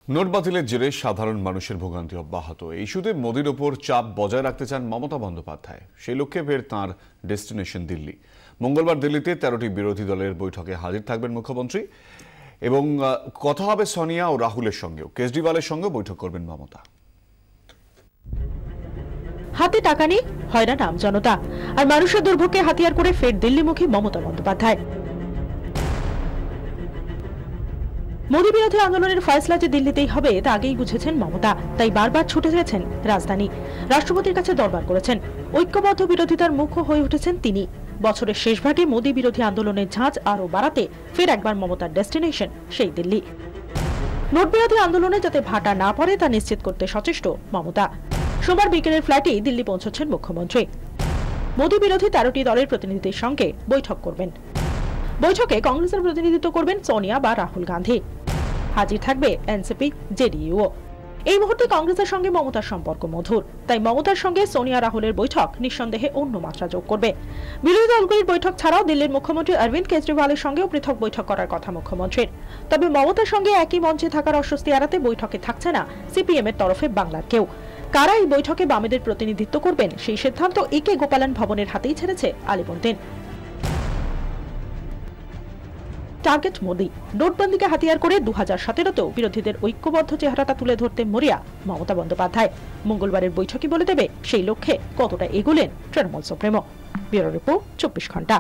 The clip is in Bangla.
নোট বাতিলের জেরে সাধারণ মানুষের ভোগান্তি অব্যাহত। এই ইস্যুতে মোদির ওপর চাপ বজায় রাখতে চান মমতা বন্দ্যোপাধ্যায়। সেই লক্ষ্যে ফের তাঁর ডেস্টিনেশন দিল্লি। মঙ্গলবার দিল্লিতে 13টি বিরোধী দলের বৈঠকে হাজির থাকবেন মুখ্যমন্ত্রী এবং কথা হবে সোনিয়া ও রাহুলের সঙ্গেও। কেজরিওয়ালের সঙ্গে বৈঠক করবেন মমতা। হাতে টাকা নেই, হয়রান আম জনতা, আর মানুষের দুর্ভোগকে হাতিয়ার করে ফের দিল্লিমুখী মমতা বন্দ্যোপাধ্যায়। মোদি বিরোধী আন্দোলনের ফয়সলা যে দিল্লিতেই হবে তা আগেই বুঝেছেন মমতা, তাই বারবার ছুটে চলেছেন রাজধানী। রাষ্ট্রপতির কাছে দরবার করেছেন। ঐক্যবদ্ধ বিরোধিতার মুখ্য হয়ে উঠেছেন তিনি। বছরের শেষ ভাগে মোদি বিরোধী আন্দোলনের ঝাঁজ আরও বাড়াতে ফের একবার মমতার ডেস্টিনেশন সেই দিল্লি। নোট বিরোধী আন্দোলনে যাতে ভাটা না পড়ে তা নিশ্চিত করতে সচেষ্ট মমতা। সোমবার বিকেলের ফ্লাইটেই দিল্লি পৌঁছচ্ছেন মুখ্যমন্ত্রী। মোদি বিরোধী 13টি দলের প্রতিনিধিদের সঙ্গে বৈঠক করবেন। বৈঠকে কংগ্রেসের প্রতিনিধিত্ব করবেন সোনিয়া বা রাহুল গান্ধী। হাজির থাকবে এনসিপি, জেডিইউ। এই মুহূর্তে কংগ্রেসের সঙ্গে মমতার সম্পর্ক মধুর, তাই মমতার সঙ্গে সোনিয়া রাহুলের বৈঠক নিঃসন্দেহে অন্য মাত্রা যোগ করবে। বিরোধী দলগুলির বৈঠক ছাড়াও দিল্লির মুখ্যমন্ত্রী অরবিন্দ কেজরিওয়ালের সঙ্গেও পৃথক বৈঠক করার কথা মুখ্যমন্ত্রীর। তবে মমতার সঙ্গে একই মঞ্চে থাকার অস্বস্তি এড়াতে বৈঠকে থাকছে না সিপিএম এর তরফে বাংলার কেউ। কারা এই বৈঠকে বামেদের প্রতিনিধিত্ব করবেন সেই সিদ্ধান্ত একে গোপালন ভবনের হাতেই ছেড়েছে আলিবর্দিন। টার্গেট মোদি। নোটবন্দিকে হাতিয়ার করে 2017তেও বিরোধীদের ঐক্যবদ্ধ চেহারাটা তুলে ধরতে মরিয়া মমতা বন্দ্যোপাধ্যায়। মঙ্গলবারের বৈঠকই বলে দেবে সেই লক্ষ্যে কতটা এগোলেন তৃণমূল সুপ্রিমো। ব্যুরো রিপোর্ট, 24 ঘন্টা।